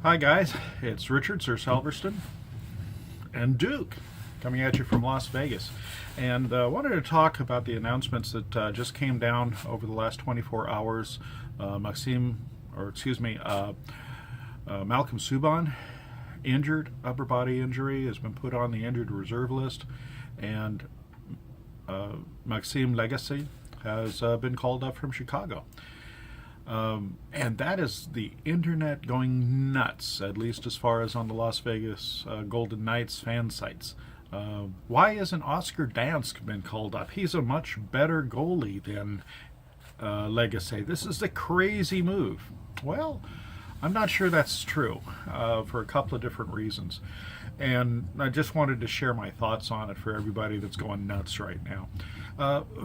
Hi guys, it's Richard Sir Salverston and Duke coming at you from Las Vegas, and wanted to talk about the announcements that just came down over the last 24 hours. Malcolm Subban, injured, upper body injury, has been put on the injured reserve list, and Maxime Legace has been called up from Chicago. And that is the internet going nuts, at least as far as on the Las Vegas Golden Knights fan sites. Why isn't Oscar Dansk been called up? He's a much better goalie than Lagace. This is a crazy move. Well, I'm not sure that's true for a couple of different reasons. And I just wanted to share my thoughts on it for everybody that's going nuts right now.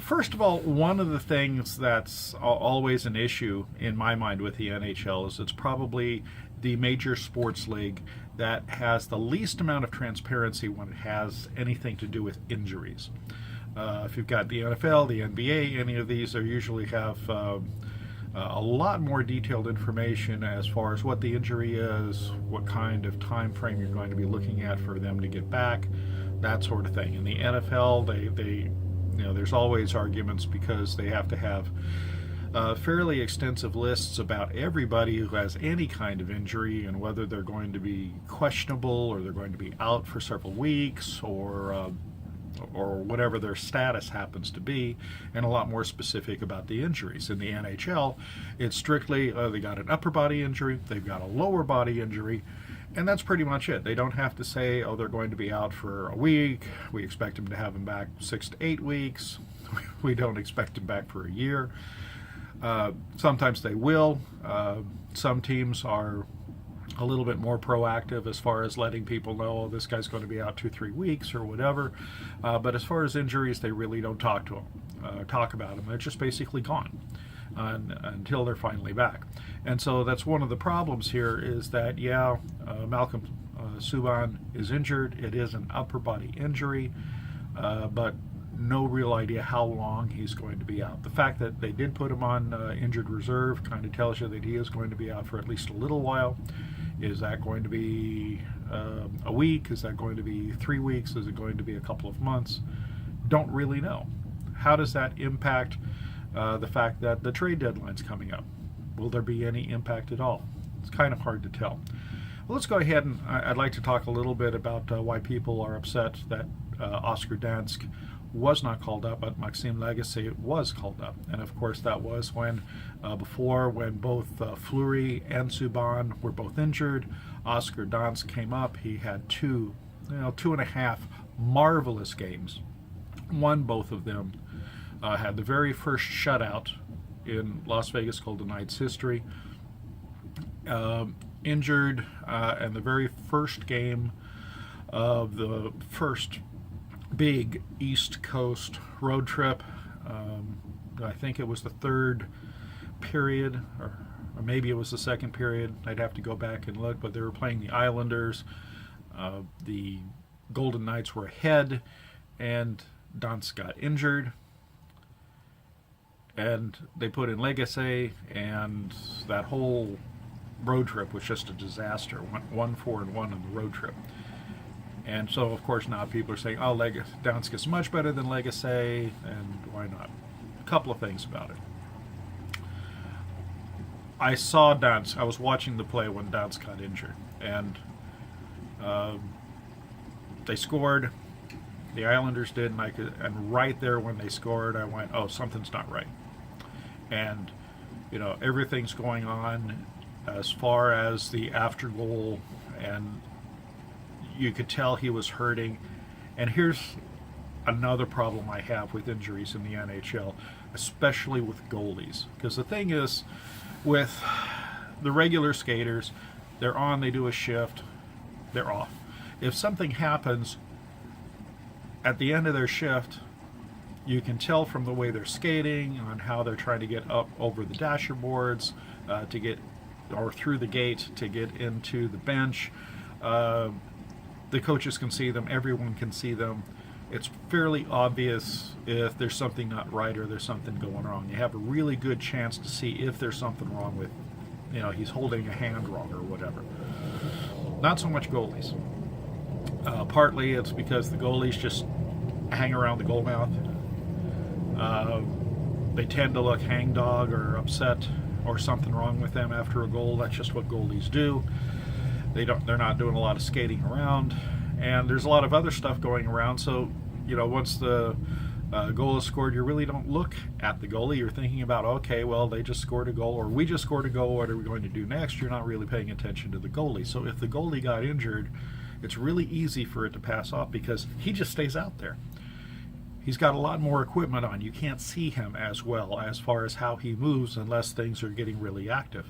First of all, one of the things that's always an issue in my mind with the NHL is it's probably the major sports league that has the least amount of transparency when it has anything to do with injuries. If you've got the NFL, the NBA, any of these, they usually have a lot more detailed information as far as what the injury is, what kind of time frame you're going to be looking at for them to get back, that sort of thing. In the NFL, they there's always arguments because they have to have fairly extensive lists about everybody who has any kind of injury and whether they're going to be questionable or they're going to be out for several weeks or whatever their status happens to be, and a lot more specific about the injuries. In the NHL, it's strictly they got an upper body injury, they've got a lower body injury, and that's pretty much it. They don't have to say, oh, they're going to be out for a week, we expect them to have them back 6 to 8 weeks, we don't expect them back for a year. Sometimes they will. Some teams are a little bit more proactive as far as letting people know, oh, this guy's going to be out 2-3 weeks or whatever. But as far as injuries, they really don't talk about them. They're just basically gone until they're finally back. And so that's one of the problems here is that, Malcolm Subban is injured. It is an upper body injury, but no real idea how long he's going to be out. The fact that they did put him on injured reserve kind of tells you that he is going to be out for at least a little while. Is that going to be a week? Is that going to be 3 weeks? Is it going to be a couple of months? Don't really know. How does that impact the fact that the trade deadline's coming up? Will there be any impact at all? It's kind of hard to tell. Well, let's go ahead and I'd like to talk a little bit about why people are upset that Oscar Dansk was not called up, but Maxime Legace was called up. And of course that was when both Fleury and Subban were both injured. Oscar Dansk came up. He had two and a half marvelous games. Won both of them. Had the very first shutout in Las Vegas Golden Knights history. Injured in the very first game of the first big East Coast road trip. I think it was the third period, or maybe it was the second period. I'd have to go back and look, but they were playing the Islanders. The Golden Knights were ahead, and Dansk got injured. And they put in Lagace, and that whole road trip was just a disaster. Went 1-4-1 on the road trip. And so, of course, now people are saying, oh, Dansk is much better than Lagace, and why not? A couple of things about it. I saw Dansk. I was watching the play when Dansk got injured, and they scored. The Islanders did, and right there when they scored, I went, oh, something's not right. And, everything's going on as far as the after goal, and you could tell he was hurting. And here's another problem I have with injuries in the NHL, especially with goalies. Because the thing is, with the regular skaters, they're on, they do a shift, they're off. If something happens at the end of their shift, you can tell from the way they're skating, on how they're trying to get up over the dasher boards, to get, or through the gate to get into the bench. The coaches can see them, everyone can see them. It's fairly obvious if there's something not right or there's something going wrong. You have a really good chance to see if there's something wrong with he's holding a hand wrong or whatever. Not so much goalies. Partly it's because the goalies just hang around the goal mouth. They tend to look hangdog or upset or something wrong with them after a goal. That's just what goalies do. They're not doing a lot of skating around, and there's a lot of other stuff going around. So, once the goal is scored, you really don't look at the goalie. You're thinking about, okay, well, they just scored a goal, or we just scored a goal. What are we going to do next? You're not really paying attention to the goalie. So if the goalie got injured, it's really easy for it to pass off because he just stays out there. He's got a lot more equipment on. You can't see him as well as far as how he moves unless things are getting really active.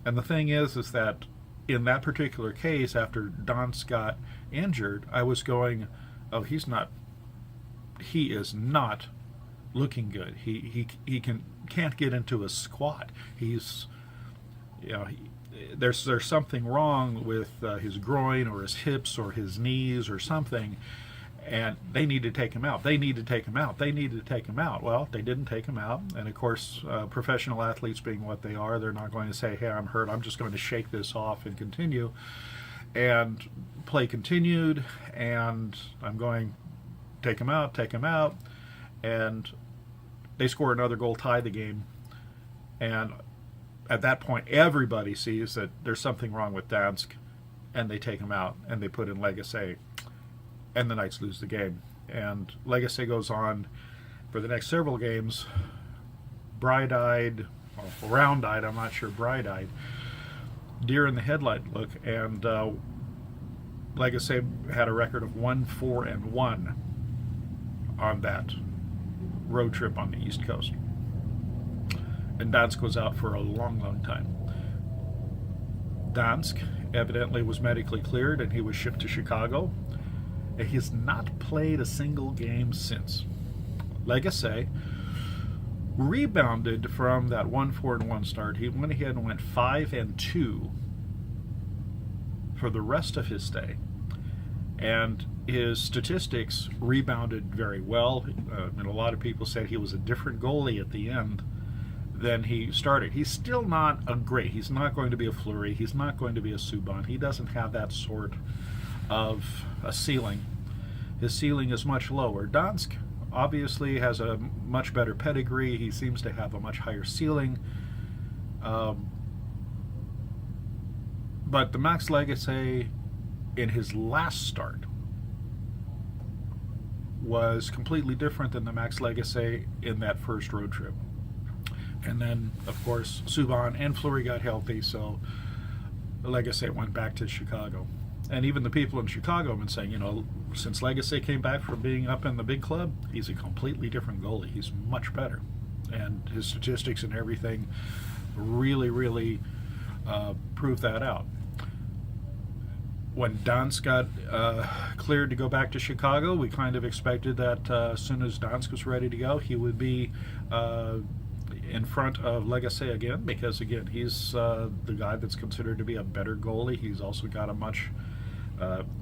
And the thing is that in that particular case, after Dansk got injured, I was going, oh, he is not looking good. He can't get into a squat. He's, there's something wrong with his groin or his hips or his knees or something, and they need to take him out. They need to take him out. They need to take him out. Well, they didn't take him out, and of course, professional athletes being what they are, they're not going to say, hey, I'm hurt, I'm just going to shake this off and continue. And play continued, and I'm going, take him out, and they score another goal, tie the game, and at that point, everybody sees that there's something wrong with Dansk, and they take him out, and they put in Lagace, and the Knights lose the game. And Lagace goes on for the next several games, bright-eyed, or round-eyed, I'm not sure, bright-eyed, deer in the headlight look, and Lagace had a record of 1-4-1 on that road trip on the East Coast. And Dansk was out for a long, long time. Dansk evidently was medically cleared, and he was shipped to Chicago. And he has not played a single game since. Lagace rebounded from that 1-4-1 start. He went ahead and went 5-2 for the rest of his stay. And his statistics rebounded very well. And a lot of people said he was a different goalie at the end than he started. He's still not a great. He's not going to be a Fleury. He's not going to be a Subban. He doesn't have that sort of a ceiling. His ceiling is much lower. Dansk obviously has a much better pedigree. He seems to have a much higher ceiling. But the Max Legace in his last start was completely different than the Max Legace in that first road trip. And then, of course, Subban and Fleury got healthy, so Lagace went back to Chicago. And even the people in Chicago have been saying, since Lagace came back from being up in the big club, he's a completely different goalie. He's much better. And his statistics and everything really, really prove that out. When Dansk got cleared to go back to Chicago, we kind of expected that as soon as Dansk was ready to go, he would be in front of Lagace again, because again, he's the guy that's considered to be a better goalie. He's also got a much,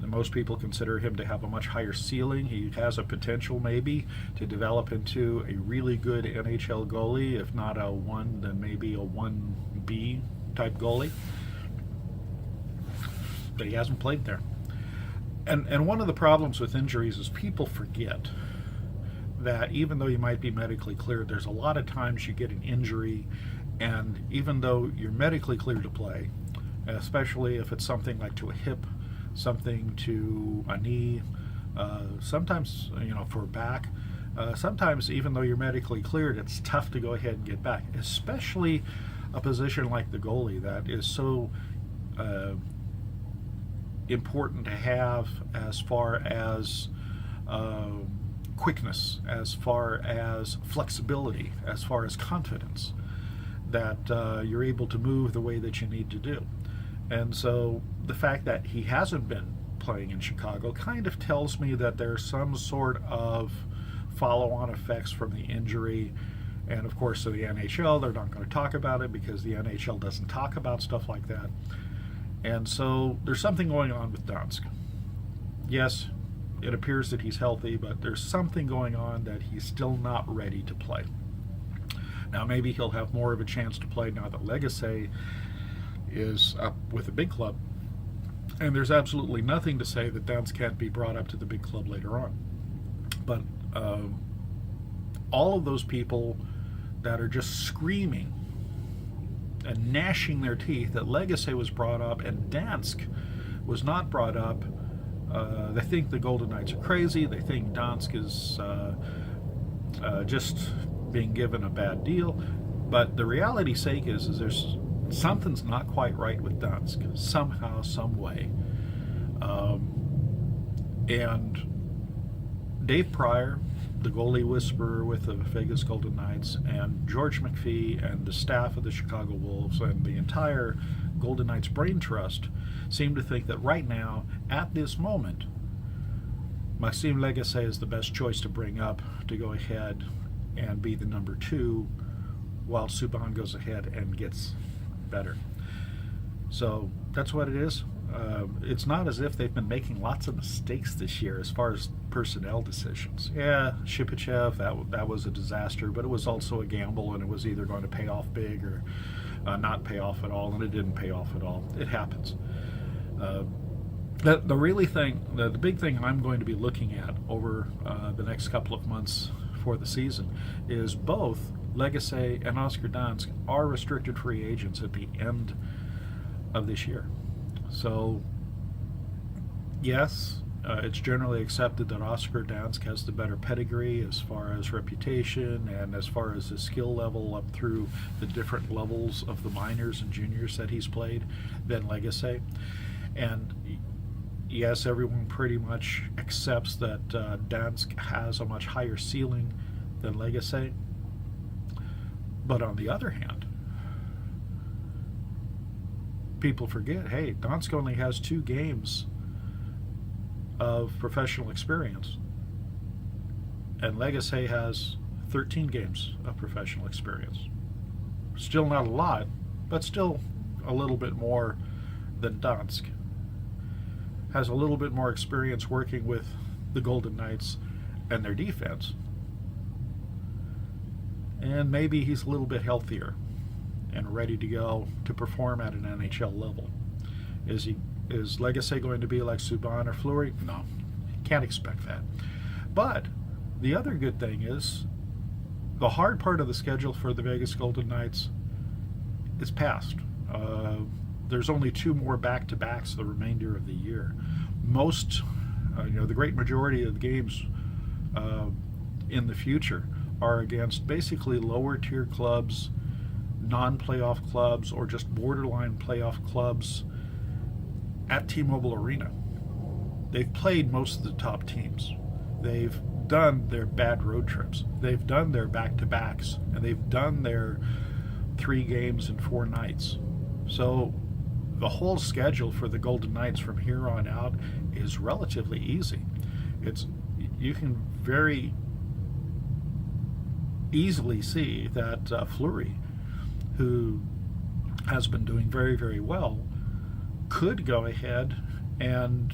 most people consider him to have a much higher ceiling. He has a potential maybe to develop into a really good NHL goalie, if not a 1, then maybe a 1B type goalie. But he hasn't played there. And one of the problems with injuries is people forget that even though you might be medically cleared, there's a lot of times you get an injury, and even though you're medically cleared to play, especially if it's something like to a hip, something to a knee, sometimes for back, sometimes even though you're medically cleared, it's tough to go ahead and get back, especially a position like the goalie that is so important to have as far as quickness, as far as flexibility, as far as confidence, that you're able to move the way that you need to do. And so the fact that he hasn't been playing in Chicago kind of tells me that there's some sort of follow-on effects from the injury. And of course, so the NHL, they're not going to talk about it because the NHL doesn't talk about stuff like that. And so there's something going on with Dansk. Yes, it appears that he's healthy, but there's something going on that he's still not ready to play. Now, maybe he'll have more of a chance to play now that Lagace is up with a big club, and there's absolutely nothing to say that Dansk can't be brought up to the big club later on. But all of those people that are just screaming and gnashing their teeth that Lagace was brought up and Dansk was not brought up, they think the Golden Knights are crazy. They think Dansk is just being given a bad deal. But the reality sake is there's something's not quite right with Dansk somehow, some way. And Dave Pryor, the goalie whisperer with the Vegas Golden Knights, and George McPhee and the staff of the Chicago Wolves and the entire Golden Knights brain trust seem to think that right now, at this moment, Maxime Legace is the best choice to bring up to go ahead and be the number 2, while Subban goes ahead and gets better. So that's what it is. It's not as if they've been making lots of mistakes this year as far as personnel decisions. Yeah, Shipachev, that was a disaster, but it was also a gamble, and it was either going to pay off big or not pay off at all, and it didn't pay off at all. It happens. The big thing I'm going to be looking at over the next couple of months for the season is both Lagace and Oscar Dansk are restricted free agents at the end of this year. So, yes, it's generally accepted that Oscar Dansk has the better pedigree as far as reputation and as far as his skill level up through the different levels of the minors and juniors that he's played than Lagace. And yes, everyone pretty much accepts that Dansk has a much higher ceiling than Lagace. But on the other hand, people forget, hey, Dansk only has 2 games of professional experience, and Lagace has 13 games of professional experience. Still not a lot, but still a little bit more than Dansk. Has a little bit more experience working with the Golden Knights and their defense. And maybe he's a little bit healthier and ready to go to perform at an NHL level. Is Lagace going to be like Subban or Fleury? No, can't expect that. But the other good thing is the hard part of the schedule for the Vegas Golden Knights is past. There's only 2 more back-to-backs the remainder of the year. Most, the great majority of the games in the future are against basically lower-tier clubs, non-playoff clubs, or just borderline playoff clubs at T-Mobile Arena. They've played most of the top teams. They've done their bad road trips. They've done their back-to-backs, and they've done their 3 games in 4 nights. So the whole schedule for the Golden Knights from here on out is relatively easy. You can very easily see that Fleury, who has been doing very, very well, could go ahead and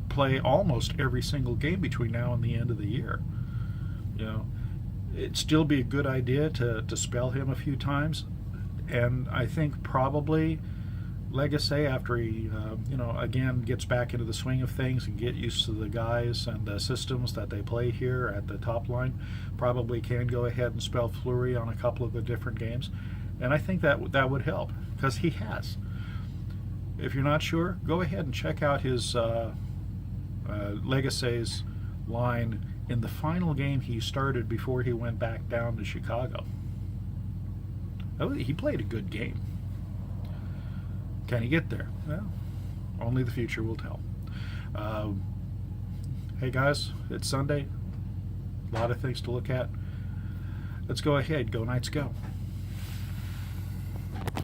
play almost every single game between now and the end of the year. It'd still be a good idea to spell him a few times, and I think probably Lagace, after he again gets back into the swing of things and get used to the guys and the systems that they play here at the top line, probably can go ahead and spell Fleury on a couple of the different games, and I think that would help, because he has. If you're not sure, go ahead and check out his Lagace's line in the final game he started before he went back down to Chicago. He played a good game. Can he get there? Well, only the future will tell. Hey guys, it's Sunday. A lot of things to look at. Let's go ahead. Go Knights, go.